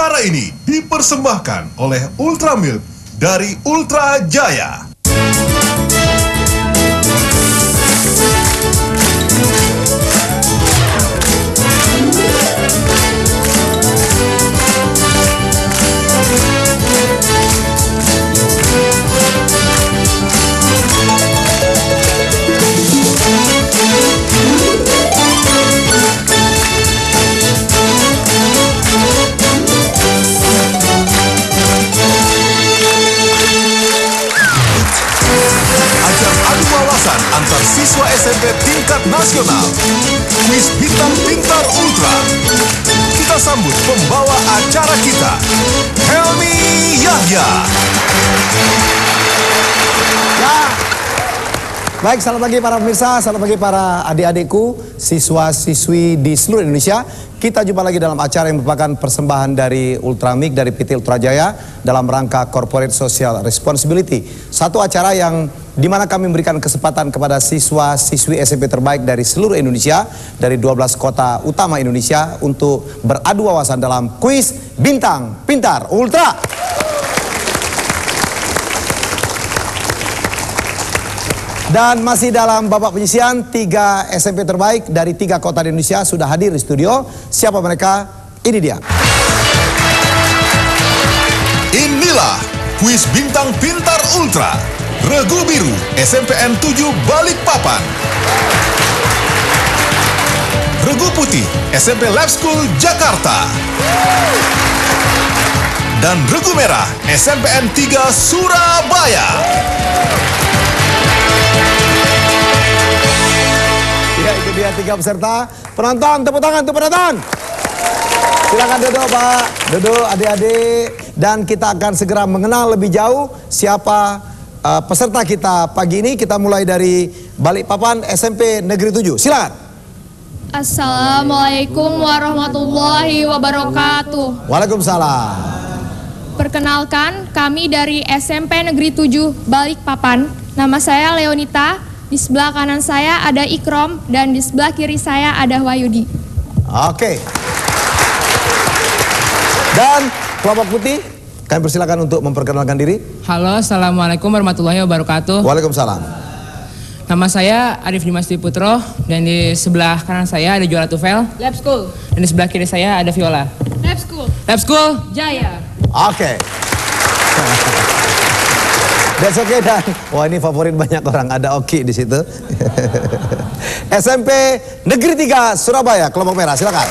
Acara ini dipersembahkan oleh Ultra Milk dari Ultra Jaya. Antar siswa SMP tingkat nasional, Kuis Bintang Pintar Ultra. Kita sambut pembawa acara kita, Helmi Yahya. Ya. Baik, selamat pagi para pemirsa, selamat pagi para adik-adikku, siswa-siswi di seluruh Indonesia. Kita jumpa lagi dalam acara yang merupakan persembahan dari Ultramik, dari PT Ultra Jaya dalam rangka Corporate Social Responsibility. Satu acara yang dimana kami memberikan kesempatan kepada siswa-siswi SMP terbaik dari seluruh Indonesia, dari 12 kota utama Indonesia untuk beradu wawasan dalam Kuis Bintang Pintar Ultra. Dan masih dalam babak penyisian, 3 SMP terbaik dari 3 kota di Indonesia sudah hadir di studio. Siapa mereka? Ini dia. Inilah Kuis Bintang Pintar Ultra. Regu Biru, SMPN 7 Balikpapan. Regu Putih, SMP Lab School Jakarta. Dan Regu Merah, SMPN 3 Surabaya. Ya, itu dia 3 peserta. Penonton, tepuk tangan untuk penonton. Silakan duduk Pak, duduk adik-adik. Dan kita akan segera mengenal lebih jauh siapa peserta kita pagi ini. Kita mulai dari Balikpapan SMP Negeri 7. Silakan. Assalamualaikum warahmatullahi wabarakatuh. Waalaikumsalam. Perkenalkan, kami dari SMP Negeri 7 Balikpapan. Nama saya Leonita. Di sebelah kanan saya ada Ikrom dan di sebelah kiri saya ada Wahyudi. Oke. Dan kelompok putih, kami persilakan untuk memperkenalkan diri. Halo, assalamualaikum warahmatullahi wabarakatuh. Waalaikumsalam. Nama saya Arif Dimas Dwi Putro dan di sebelah kanan saya ada Juara Tufel. Lab School. Dan di sebelah kiri saya ada Viola. Lab School. Lab School Jaya. Oke. That's okay dan wah ini favorit banyak orang, ada Oki di situ. SMP Negeri 3 Surabaya, kelompok merah, silakan.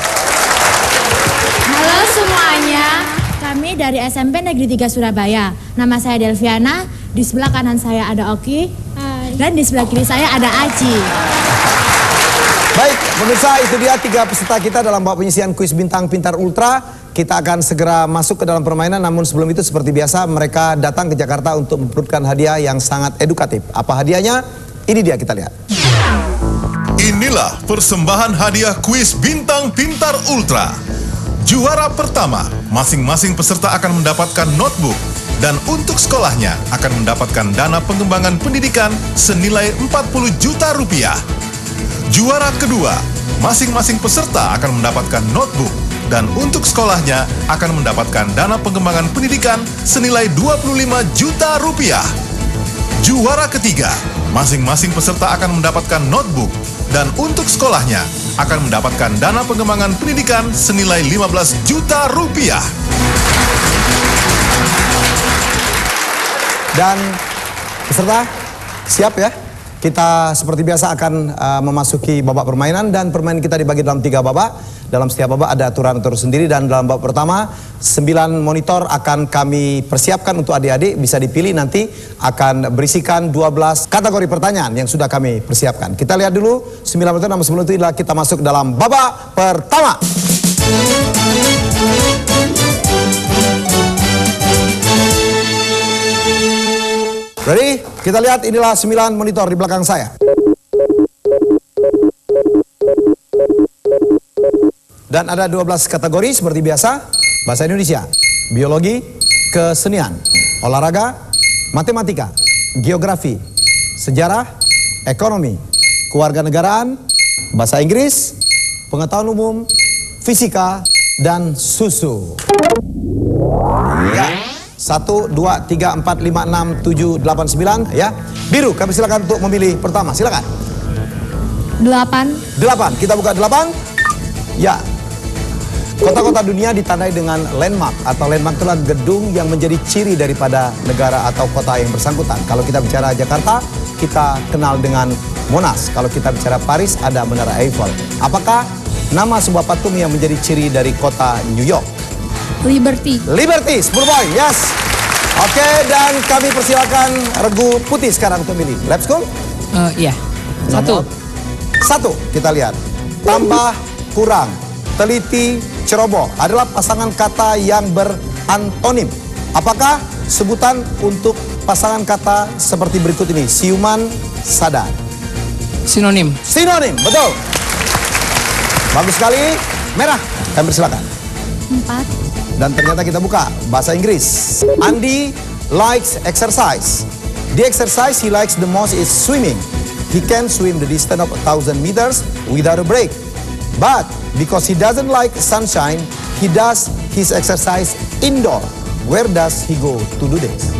Halo semuanya, kami dari SMP Negeri 3 Surabaya. Nama saya Delviana, di sebelah kanan saya ada Oki. Hai. Dan di sebelah kiri saya ada Aji. Baik, pemirsa, itu dia 3 peserta kita dalam babak penyisian Kuis Bintang Pintar Ultra. Kita akan segera masuk ke dalam permainan, namun sebelum itu seperti biasa mereka datang ke Jakarta untuk memperebutkan hadiah yang sangat edukatif. Apa hadiahnya? Ini dia, kita lihat. Inilah persembahan hadiah Kuis Bintang Pintar Ultra. Juara pertama, masing-masing peserta akan mendapatkan notebook dan untuk sekolahnya akan mendapatkan dana pengembangan pendidikan senilai 40 juta rupiah. Juara kedua, masing-masing peserta akan mendapatkan notebook dan untuk sekolahnya akan mendapatkan dana pengembangan pendidikan senilai 25 juta rupiah. Juara ketiga, masing-masing peserta akan mendapatkan notebook dan untuk sekolahnya akan mendapatkan dana pengembangan pendidikan senilai 15 juta rupiah. Dan peserta siap ya? Kita seperti biasa akan memasuki babak permainan dan permainan kita dibagi dalam 3 babak. Dalam setiap babak ada aturan-aturan sendiri dan dalam babak pertama 9 monitor akan kami persiapkan untuk adik-adik, bisa dipilih nanti akan berisikan 12 kategori pertanyaan yang sudah kami persiapkan. Kita lihat dulu 9 monitor, namun sebelum itu adalah kita masuk dalam babak pertama. Ready? Kita lihat inilah 9 monitor di belakang saya. Dan ada 12 kategori seperti biasa. Bahasa Indonesia, biologi, kesenian, olahraga, matematika, geografi, sejarah, ekonomi, kewarganegaraan, bahasa Inggris, pengetahuan umum, fisika, dan susu. Ya. 1, 2, 3, 4, 5, 6, 7, 8, 9 ya. Biru, kami silakan untuk memilih pertama. Silakan. 8. 8, kita buka 8. Ya. Kota-kota dunia ditandai dengan landmark atau landmark itulah gedung yang menjadi ciri daripada negara atau kota yang bersangkutan. Kalau kita bicara Jakarta, kita kenal dengan Monas. Kalau kita bicara Paris, ada Menara Eiffel. Apakah nama sebuah patung yang menjadi ciri dari kota New York? Liberty. Liberty, 10 poin, yes. Oke, dan kami persilakan regu putih sekarang untuk milih. Let's go. Iya. Nomor 1, kita lihat. Tambah, kurang, teliti, ceroboh adalah pasangan kata yang berantonim. Apakah sebutan untuk pasangan kata seperti berikut ini? Siuman, sadar. Sinonim. Sinonim, betul. Bagus sekali. Merah, kami persilakan. 4. Dan ternyata kita buka bahasa Inggris. Andy likes exercise. The exercise he likes the most is swimming. He can swim the distance of 1,000 meters without a break. But because he doesn't like sunshine, he does his exercise indoor. Where does he go to do this?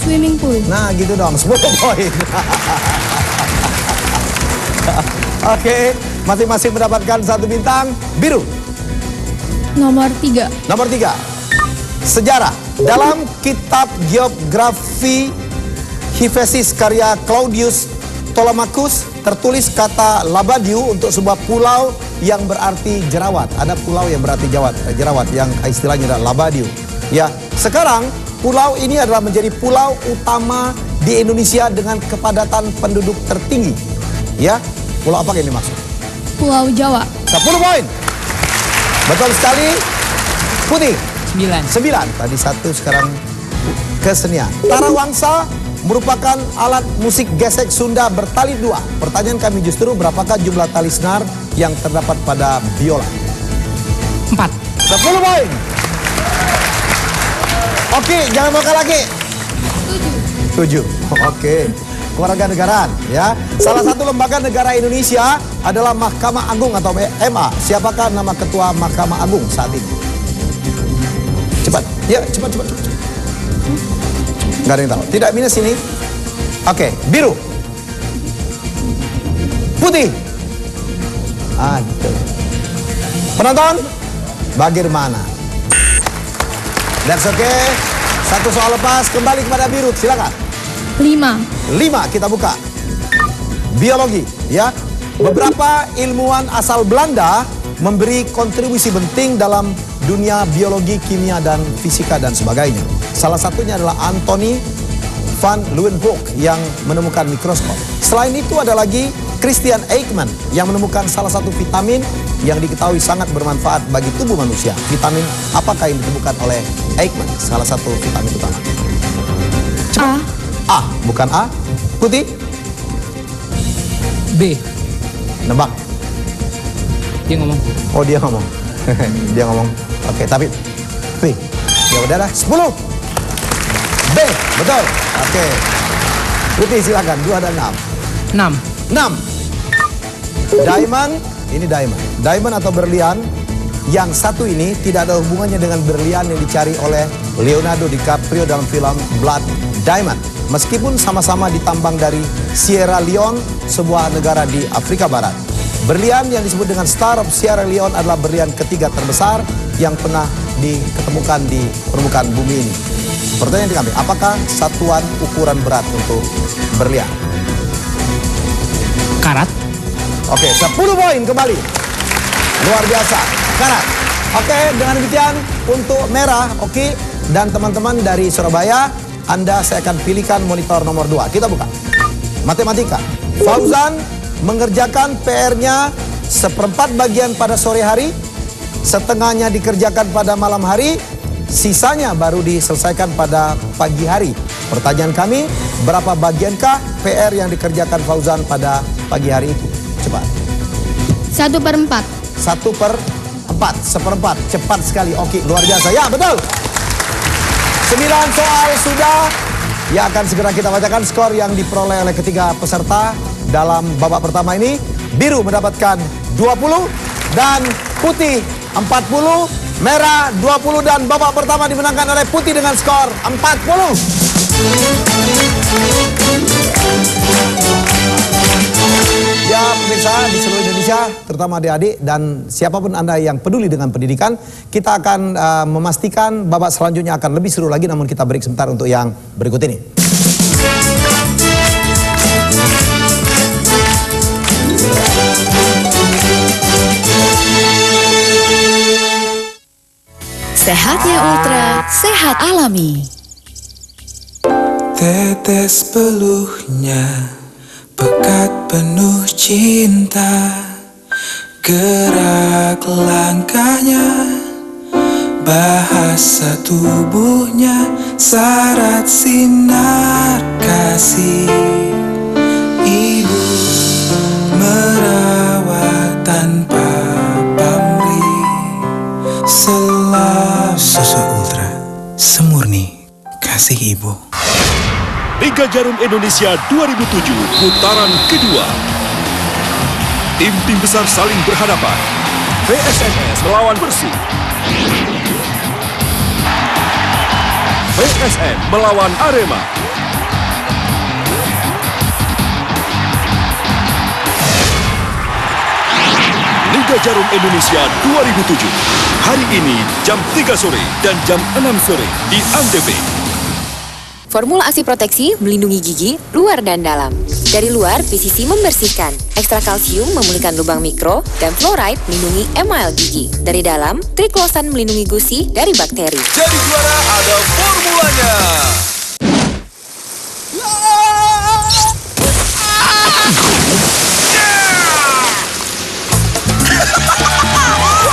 Swimming pool. Nah gitu dong, 10 poin. Oke, masing-masing mendapatkan 1 bintang. Biru. Nomor 3. Nomor 3, sejarah. Dalam kitab geografi Hephaestus karya Claudius Ptolemachus tertulis kata Labadiu untuk sebuah pulau yang berarti jerawat. Ada pulau yang berarti jerawat yang istilahnya adalah Labadiu. Ya, sekarang pulau ini adalah menjadi pulau utama di Indonesia dengan kepadatan penduduk tertinggi. Ya, pulau apa yang dimaksud? Pulau Jawa. 10 poin. Betul sekali. Putih. 9. 9. Tadi 1, sekarang kesenian. Tarawangsa merupakan alat musik gesek Sunda bertali 2. Pertanyaan kami justru berapakah jumlah tali senar yang terdapat pada biola? 4. 10 poin. Oke, jangan makan lagi. 7. Oke. Kewarganegaraan ya. Salah satu lembaga negara Indonesia adalah Mahkamah Agung atau MA. Siapakah nama ketua Mahkamah Agung saat ini? Cepat. Ya, cepat. Nggak ada yang tahu. Tidak minus ini. Oke, biru. Putih. Aduh. Penonton, bagaimana? That's okay. 1 soal lepas, kembali kepada biru. Silakan. 5. Kita buka. Biologi, ya. Beberapa ilmuwan asal Belanda memberi kontribusi penting dalam dunia biologi, kimia, dan fisika, dan sebagainya. Salah satunya adalah Anthony van Leeuwenhoek yang menemukan mikroskop. Selain itu ada lagi Christian Eijkman yang menemukan salah satu vitamin yang diketahui sangat bermanfaat bagi tubuh manusia. Vitamin apakah yang ditemukan oleh Eijkman? Salah satu vitamin utama. A. A, bukan A. Putih. B. Nebak. Dia ngomong. Oh, dia ngomong. Dia ngomong. Oke, tapi B. Ya udah dah, 10. B, betul. Oke. Putih silakan, 2 dan 6. 6. Diamond, ini diamond. Diamond atau berlian yang satu ini tidak ada hubungannya dengan berlian yang dicari oleh Leonardo DiCaprio dalam film Blood Diamond. Meskipun sama-sama ditambang dari Sierra Leone, sebuah negara di Afrika Barat. Berlian yang disebut dengan Star of Sierra Leone adalah berlian ketiga terbesar yang pernah diketemukan di permukaan bumi ini. Pertanyaan kami, apakah satuan ukuran berat untuk berlian? Karat. Oke, 10 poin kembali. Luar biasa. Karat. Oke, dengan demikian untuk merah, oke. Dan teman-teman dari Surabaya, Anda saya akan pilihkan monitor nomor 2. Kita buka. Matematika. Fauzan mengerjakan PR-nya 1/4 bagian pada sore hari, setengahnya dikerjakan pada malam hari, sisanya baru diselesaikan pada pagi hari. Pertanyaan kami, berapa bagiankah PR yang dikerjakan Fauzan pada pagi hari itu? Cepat. 1/4. 1/4, 1/4, cepat sekali. Oke, luar biasa. Ya, betul. 9 soal sudah. Ya, akan segera kita bacakan skor yang diperoleh oleh ketiga peserta dalam babak pertama ini. Biru mendapatkan 20 dan putih 40. Merah 20 dan babak pertama dimenangkan oleh putih dengan skor 40. Ya pemirsa di seluruh Indonesia, terutama adik-adik dan siapapun Anda yang peduli dengan pendidikan, kita akan memastikan babak selanjutnya akan lebih seru lagi, namun kita break sebentar untuk yang berikut ini. Sehatnya Ultra, sehat alami. Tetes peluhnya, pekat penuh cinta, gerak langkahnya, bahasa tubuhnya, syarat sinar kasih. Ibu merawat tanpa pamrih, selalu susu Ultra, semurni kasih ibu. Liga Jarum Indonesia 2007 putaran kedua. Tim-tim besar saling berhadapan. PSMS melawan Persib. PSM melawan Arema. Liga Jarum Indonesia 2007. Hari ini jam 3 sore dan jam 6 sore di Antv. Formula ASI Proteksi melindungi gigi, luar dan dalam. Dari luar, PCC membersihkan. Ekstra kalsium memulihkan lubang mikro, dan fluoride melindungi email gigi. Dari dalam, triclosan melindungi gusi dari bakteri. Jadi juara ada formulanya.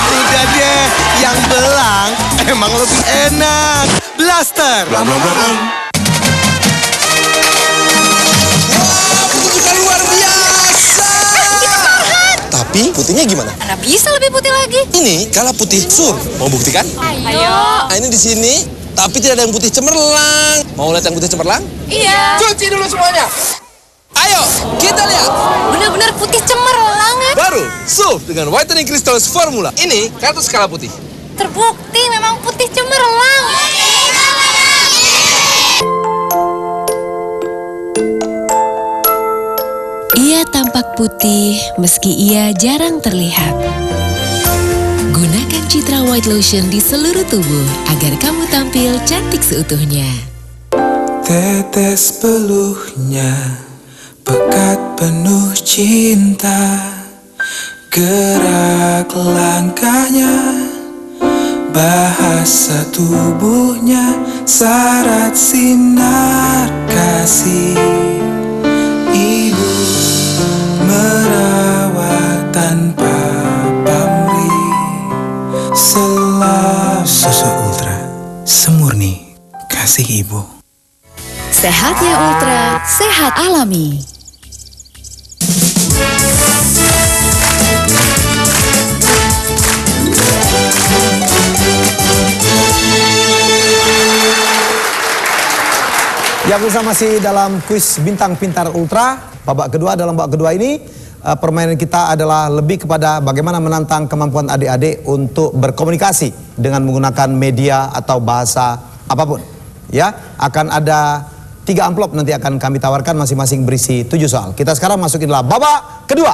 Udah deh, yang belang emang lebih enak. Blaster. Luar biasa. Tapi putihnya gimana? Mana bisa lebih putih lagi? Ini kalah putih sur. Mau buktikan? Ayo. Nah, ini di sini, tapi tidak ada yang putih cemerlang. Mau lihat yang putih cemerlang? Iya. Cuci dulu semuanya. Ayo, kita lihat. Benar-benar putih cemerlang ya. Baru, Sulf dengan Whitening Crystals Formula. Ini kartu skala putih. Terbukti memang putih cemerlang. Ia tampak putih meski ia jarang terlihat. Gunakan Citra White Lotion di seluruh tubuh agar kamu tampil cantik seutuhnya. Tetes peluhnya, pekat penuh cinta, gerak langkahnya, bahasa tubuhnya, syarat sinar kasih. Ibu merawat tanpa pamrih, selalu susu Ultra, semurni kasih ibu. Sehatnya Ultra, sehat alami. Ya pemirsa, masih dalam kuis Bintang Pintar Ultra. Babak kedua, dalam babak kedua ini permainan kita adalah lebih kepada bagaimana menantang kemampuan adik-adik untuk berkomunikasi dengan menggunakan media atau bahasa apapun. Ya, akan ada 3 amplop nanti akan kami tawarkan, masing-masing berisi 7 soal. Kita sekarang masukin dalam babak kedua.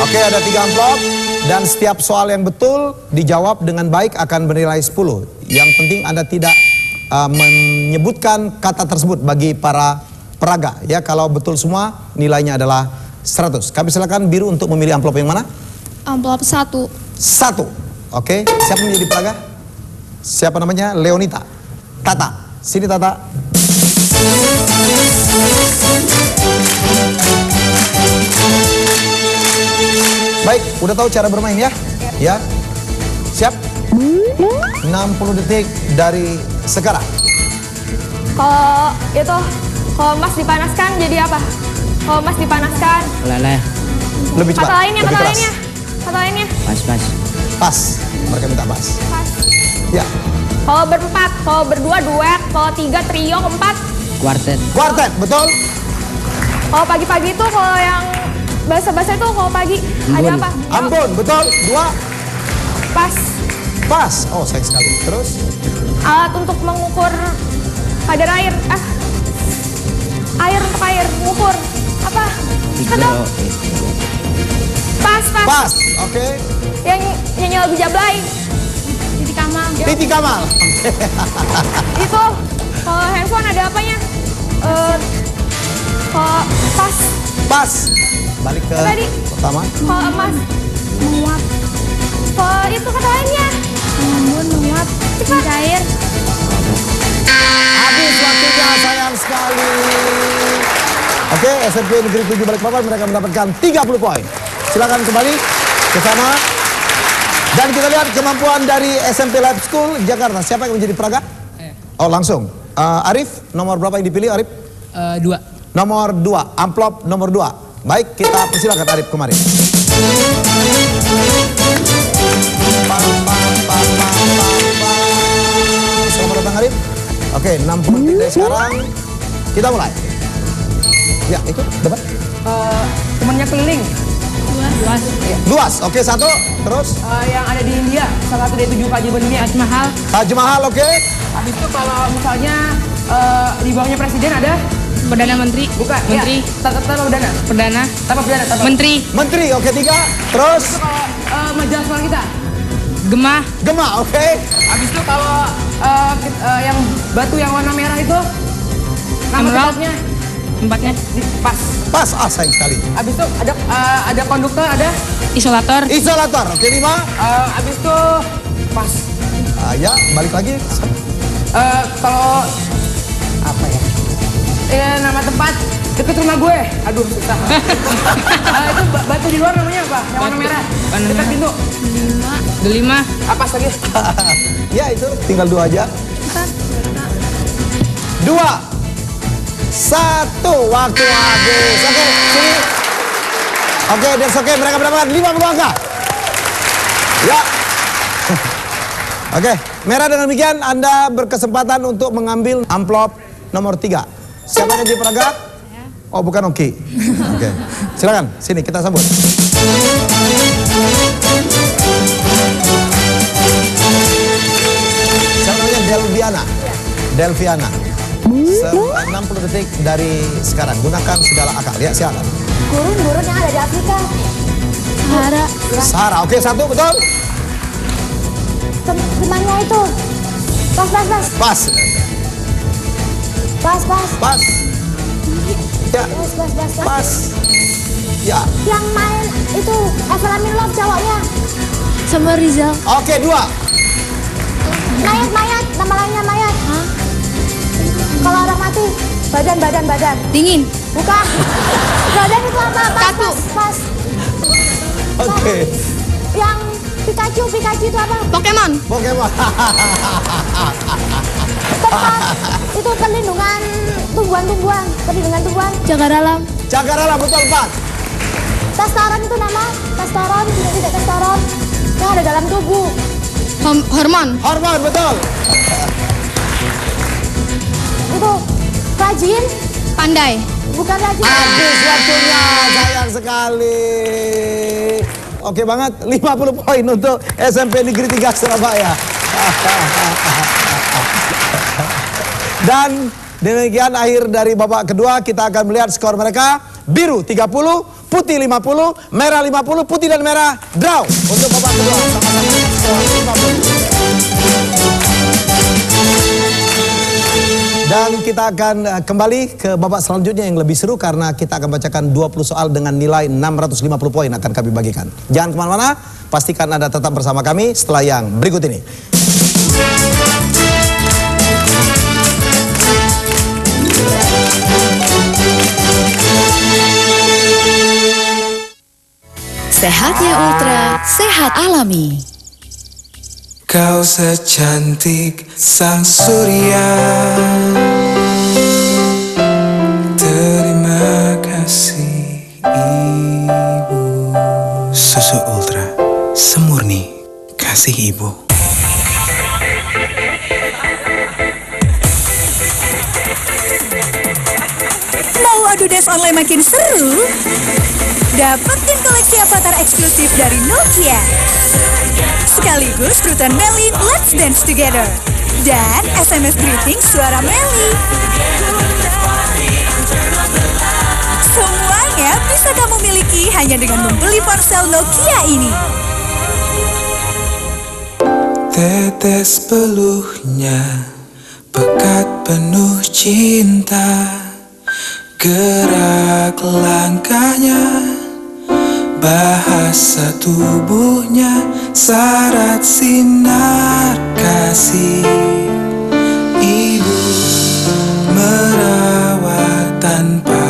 Oke, ada 3 amplop. Dan setiap soal yang betul dijawab dengan baik akan bernilai 10. Yang penting Anda tidak menyebutkan kata tersebut bagi para peraga. Ya, kalau betul semua nilainya adalah 100. Kami silakan biru untuk memilih amplop yang mana? Amplop 1. 1. Oke, siapa menjadi peraga? Siapa namanya? Leonita. Tata. Sini Tata. Baik, udah tahu cara bermain ya? Ya. Siap? 60 detik dari sekarang. Kalau emas dipanaskan jadi apa? Kalau emas dipanaskan. Leleh. Lebih cepat. Kata lainnya, lebih kata keras. lainnya. Kata lainnya. Pas. Pas. Mereka minta pas. Pas. Ya. Kalau berempat, kalau berdua duet, kalau 3 trio, keempat. Kuartet. Kuartet, betul? Kalau pagi-pagi itu kalau yang bahasa itu kalau pagi ada apa? Ambon, betul. 2. Pas. Pas. Oh, sayang sekali. Terus? Alat untuk mengukur kadar air. Air untuk air, mengukur. Apa? Betul. Pas. Pas. Oke. Yang nyanyi lagu Jablay. Titi Kamal. Titi Kamal. Itu kalau handphone ada apanya? Kalau pas. Pas. Balik ke Tadi. pertama. Kalau emas menguap. Kalau itu kata lainnya. Menguap. Cepat. Cair. Habis waktunya, sayang sekali. Oke, SMP Negeri 7 Balikpapan mereka mendapatkan 30 poin. Silakan kembali ke sana. Dan kita lihat kemampuan dari SMP Lab School Jakarta. Siapa yang menjadi peraga? Oh, langsung. Arif, nomor berapa yang dipilih Arif? 2. Nomor 2, amplop nomor 2. Baik, kita persilakan Arif kemarin. Selamat datang Arif. Oke, 60 detik dari sekarang. Kita mulai. Ya, itu dapat. Temannya keliling. Luas. Oke, 1. Terus Yang ada di India, salah satu dari 7 keajaiban dunia, Taj Mahal. Taj Mahal, oke. Habis itu kalau misalnya di bawahnya presiden ada Perdana Menteri. Bukan. Menteri. Tanpa Perdana. Perdana. Tanpa Perdana. Menteri. Menteri, oke 3. Terus Kalau majalah sekolah kita. Gemah. Gemah, oke. Habis itu kalau yang batu yang warna merah itu nama tempatnya. Tempatnya pas. Pas, sayang sekali. Habis itu ada konduktor, ada isolator. Isolator, oke 5. Habis itu pas. Ya, balik lagi. Kalau apa ya? Nama tempat deket rumah gue. Aduh, susah. Itu batu di luar namanya apa? Yang warna merah. Dekat pintu. Delima. Apa lagi? Ya, itu tinggal 2 aja. 2. 1. Waktu habis. Oke, sini. Oke, that's okay. Mereka mendapatkan 50 angka. Ya. Oke, merah dengan demikian Anda berkesempatan untuk mengambil amplop nomor 3. Siapa yang jadi peraga? Oh, bukan Oki. Oke. Silakan, sini kita sambut. Siapa namanya? Delviana. Delviana. 60 detik dari sekarang. Gunakan segala akal. Ya, silakan. Gurun-gurun yang ada di Afrika. Sahara. Sahara. Oke, 1 betul. Temannya itu. Pas. Pas. Pas. Ya. Pas. Ya. Yang main itu Evel Amin Love cowoknya. Sama Rizal. Oke, 2. Mayat. Nama lainnya mayat. Kalau orang mati, badan. Dingin. Bukan. Badan itu apa? Kaku. Pas. Oke. Yang Pikachu itu apa? Pokemon. Tempat itu perlindungan tumbuhan. Jaga dalam betul 4. Testosteron itu nama? Testosteron, tidak testosteron. Yang ada dalam tubuh. Hormon. Hormon betul. Itu rajin. Pandai. Bukan rajin. Habis waktunya, sayang sekali. Oke banget, 50 poin untuk SMP Negeri 3 Surabaya. Dan demikian akhir dari babak kedua. Kita akan melihat skor mereka. Biru 30, putih 50, merah 50, putih dan merah draw untuk babak kedua. Sama-sama dengan skor 50. Dan kita akan kembali ke babak selanjutnya yang lebih seru karena kita akan bacakan 20 soal dengan nilai 650 poin akan kami bagikan. Jangan kemana-mana, pastikan Anda tetap bersama kami setelah yang berikut ini. Sehatnya Ultra, sehat alami. Kau secantik sang surya. Terima kasih Ibu. Susu Ultra, semurni kasih Ibu. Mau adu adu dance online makin seru? Dapetin koleksi avatar eksklusif dari Nokia. Sekaligus Fruit and Melly Let's Dance Together. Dan SMS greeting suara Melly. Semuanya bisa kamu miliki hanya dengan membeli ponsel Nokia ini. Tetes peluhnya, pekat penuh cinta. Gerak langkahnya, bahasa tubuhnya, syarat sinar kasih. Ibu merawat tanpa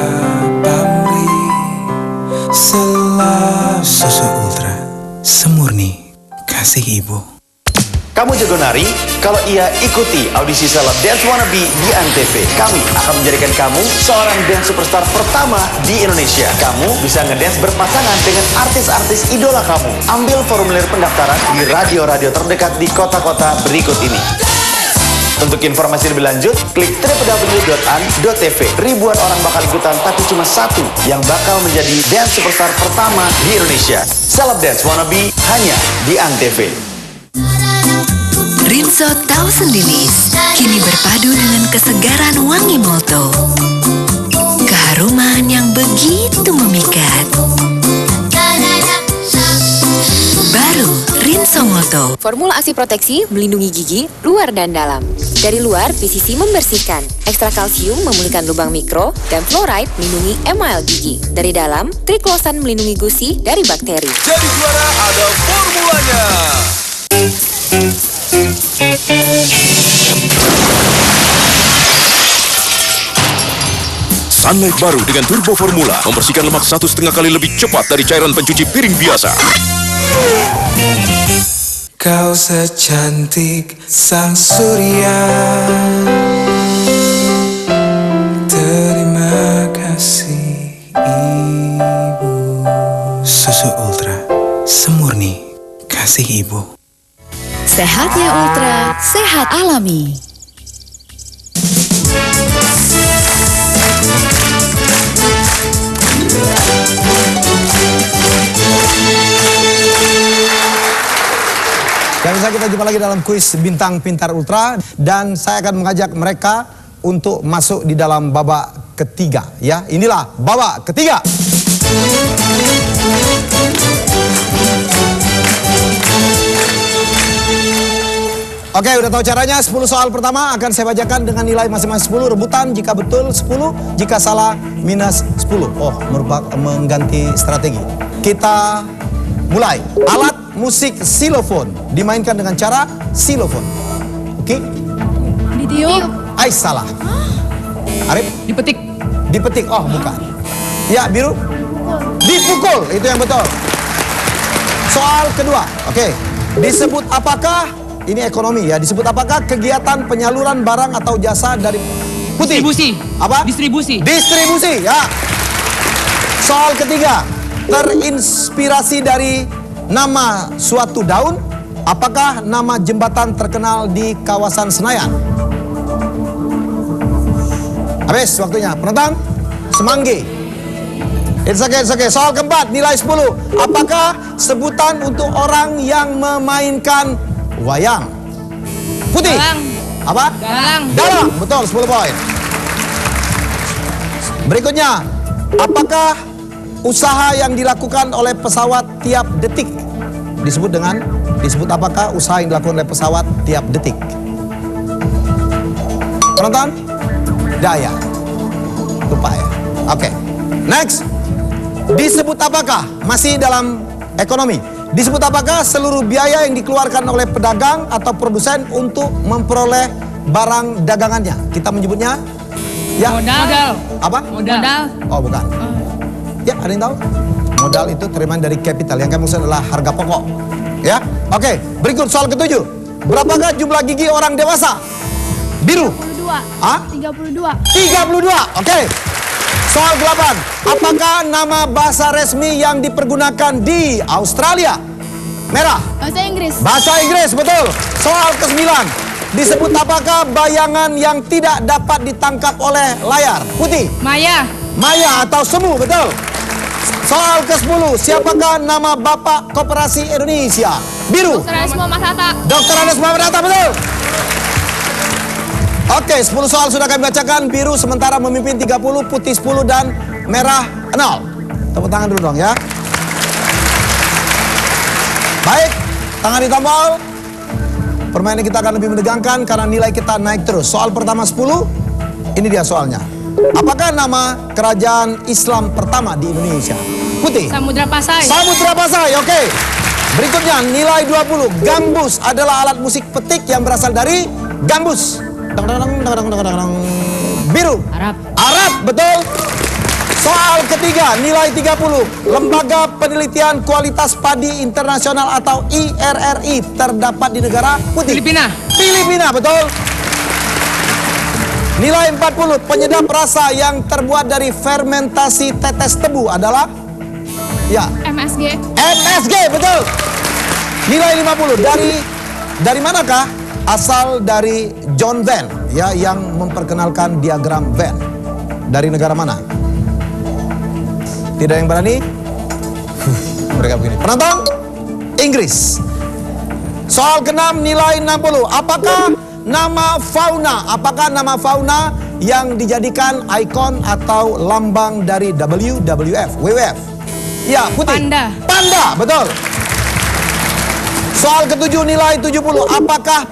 pamrih. Selalu Susu Ultra, semurni kasih ibu. Kamu jago nari? Kalau iya, ikuti audisi Celeb Dance Wannabe di Antv. Kami akan menjadikan kamu seorang dance superstar pertama di Indonesia. Kamu bisa ngedance berpasangan dengan artis-artis idola kamu. Ambil formulir pendaftaran di radio-radio terdekat di kota-kota berikut ini. Untuk informasi lebih lanjut, klik www.an.tv. Ribuan orang bakal ikutan, tapi cuma satu yang bakal menjadi dance superstar pertama di Indonesia. Celeb Dance Wannabe hanya di Antv. Rinso Thousand Lilies kini berpadu dengan kesegaran wangi molto. Keharuman yang begitu memikat. Baru Rinso Molto. Formula aksi proteksi melindungi gigi luar dan dalam. Dari luar, PCC membersihkan. Ekstra kalsium memulihkan lubang mikro. Dan fluoride melindungi email gigi. Dari dalam, triclosan melindungi gusi dari bakteri. Jadi juara ada formulanya. Sunlight baru dengan turbo formula membersihkan lemak 1,5 kali lebih cepat dari cairan pencuci piring biasa. Kau secantik sang surya. Terima kasih ibu. Susu Ultra, semurni kasih ibu. Sehatnya Ultra, sehat alami. Dan bisa kita jumpa lagi dalam kuis Bintang Pintar Ultra. Dan saya akan mengajak mereka untuk masuk di dalam babak ketiga. Ya, inilah babak ketiga. Oke, udah tahu caranya. 10 soal pertama akan saya bacakan dengan nilai masing-masing 10. Rebutan, jika betul 10, jika salah minus 10. Oh, mengganti strategi. Kita mulai. Alat musik xylophone dimainkan dengan cara xylophone. Oke? Ditiup. Salah. Arif? Dipetik. Dipetik. Oh, bukan. Ya, biru? Dipukul. Itu yang betul. Soal kedua. Oke. Disebut apakah, ini ekonomi ya, disebut apakah kegiatan penyaluran barang atau jasa dari putih? Distribusi. Apa? Distribusi. Distribusi, ya. Soal ketiga. Terinspirasi dari nama suatu daun. Apakah nama jembatan terkenal di kawasan Senayan? Habis waktunya. Penonton, semanggi. It's okay. Soal keempat, nilai 10. Apakah sebutan untuk orang yang memainkan wayang? Putih. Dalang. Apa? Dalang. Betul, 10 poin. Berikutnya, apakah usaha yang dilakukan oleh pesawat tiap detik disebut apakah usaha yang dilakukan oleh pesawat tiap detik? Penonton? Daya. Lupa ya. Oke. Next. Disebut apakah, masih dalam ekonomi, disebut apakah seluruh biaya yang dikeluarkan oleh pedagang atau produsen untuk memperoleh barang dagangannya? Kita menyebutnya ya Modal. Apa? Modal. Oh, bukan. Ya, ada yang tahu? Modal itu terimaan dari capital, yang kami maksud adalah harga pokok. Ya, oke. Berikut soal ketujuh. Berapakah jumlah gigi orang dewasa? Biru. 32. Hah? 32. 32. Oke. Soal 8. Apakah nama bahasa resmi yang dipergunakan di Australia? Merah. Bahasa Inggris. Bahasa Inggris, betul. Soal ke-9. Disebut apakah bayangan yang tidak dapat ditangkap oleh layar? Putih. Maya. Maya atau semu, betul. Soal ke-10, siapakah nama Bapak Koperasi Indonesia? Biru. Dr. Andes Muhammad Hatta. Dr. Andes Muhammad Hatta, betul. Oke, 10 soal sudah kami bacakan. Biru sementara memimpin 30, putih 10 dan merah 0. Tepuk tangan dulu dong ya. Baik, tangan di tombol. Permainan kita akan lebih menegangkan karena nilai kita naik terus. Soal pertama 10, ini dia soalnya. Apakah nama kerajaan Islam pertama di Indonesia? Putih. Samudra Pasai. Samudra Pasai, oke. Berikutnya nilai 20. Gambus adalah alat musik petik yang berasal dari gambus. Biru. Arab, betul. Soal ketiga, nilai 30. Lembaga Penelitian Kualitas Padi Internasional atau IRRI terdapat di negara putih. Filipina, betul. Nilai 40. Penyedap rasa yang terbuat dari fermentasi tetes tebu adalah? Ya. MSG. MSG, betul. Nilai 50. Dari manakah asal dari John Venn, ya, yang memperkenalkan diagram Venn? Dari negara mana? Tidak yang berani? Mereka begini. Penonton? Inggris. Soal ke-6 nilai 60. Apakah nama fauna yang dijadikan ikon atau lambang dari WWF? Ya, putih. Panda, betul. Soal ke-7 nilai 70. Apakah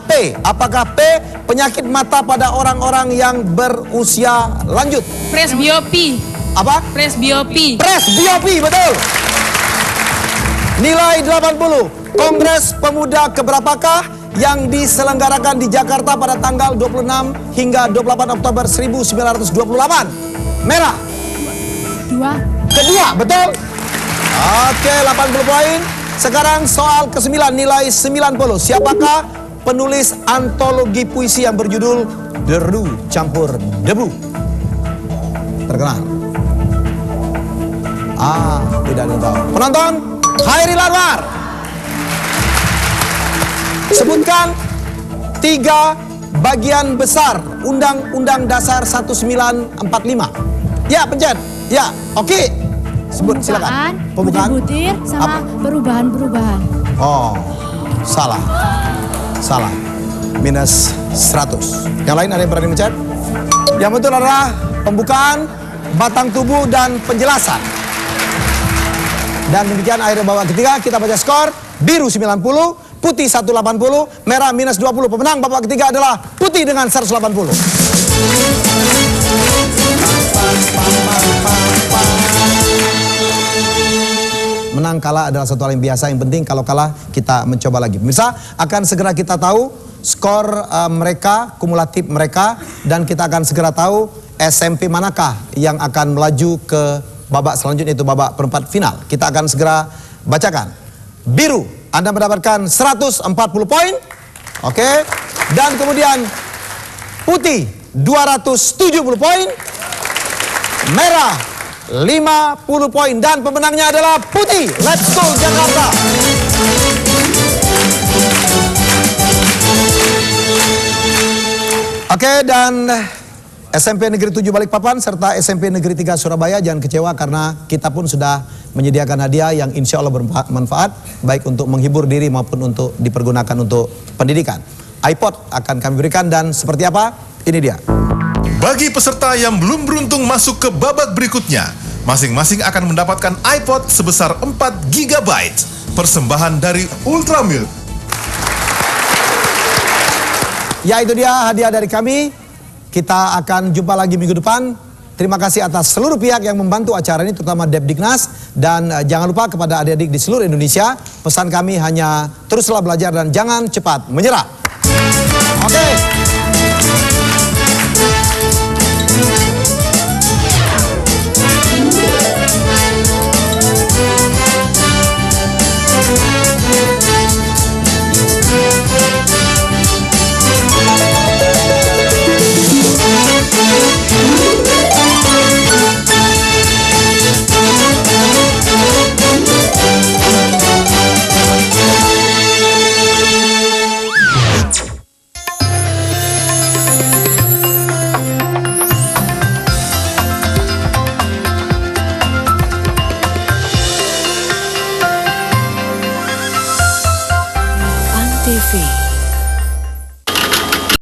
P penyakit mata pada orang-orang yang berusia lanjut? Presbiopi. Apa? Presbiopi, betul. Nilai 80. Kongres Pemuda keberapakah yang diselenggarakan di Jakarta pada tanggal 26 hingga 28 Oktober 1928? Merah. Kedua, betul. Oke, 80 poin. Sekarang soal ke-9 nilai 90. Siapakah penulis antologi puisi yang berjudul Deru Campur Debu? Terkenal. Tidak ada yang tahu. Penonton, Hairil Anwar. Sebutkan 3 bagian besar Undang-Undang Dasar 1945. Ya, pencet. Ya, oke. Sebut, silakan. Pembukaan, butir sama perubahan-perubahan. Oh, salah. Minus 100. Yang lain ada yang berani mencet? Yang betul adalah pembukaan, batang tubuh, dan penjelasan. Dan demikian akhir babak ketiga. Kita baca skor. Biru 90, putih 180, merah minus 20. Pemenang babak ketiga adalah putih dengan 180. Menang kalah adalah satu hal yang biasa. Yang penting kalau kalah kita mencoba lagi. Pemirsa, akan segera kita tahu skor mereka, kumulatif mereka, dan kita akan segera tahu SMP manakah yang akan melaju ke babak selanjutnya, itu babak perempat final. Kita akan segera bacakan. Biru, Anda mendapatkan 140 poin. Oke. Dan kemudian putih 270 poin. Merah 50 poin. Dan pemenangnya adalah putih. Let's go Jakarta. Oke, dan SMP Negeri 7 Balikpapan serta SMP Negeri 3 Surabaya jangan kecewa karena kita pun sudah menyediakan hadiah yang insya Allah bermanfaat baik untuk menghibur diri maupun untuk dipergunakan untuk pendidikan. iPod akan kami berikan dan seperti apa? Ini dia. Bagi peserta yang belum beruntung masuk ke babak berikutnya, masing-masing akan mendapatkan iPod sebesar 4 GB. Persembahan dari Ultramilk. Ya, itu dia hadiah dari kami. Kita akan jumpa lagi minggu depan. Terima kasih atas seluruh pihak yang membantu acara ini, terutama Depdiknas. Dan jangan lupa kepada adik-adik di seluruh Indonesia, pesan kami hanya teruslah belajar dan jangan cepat menyerah. Oke. Cafe.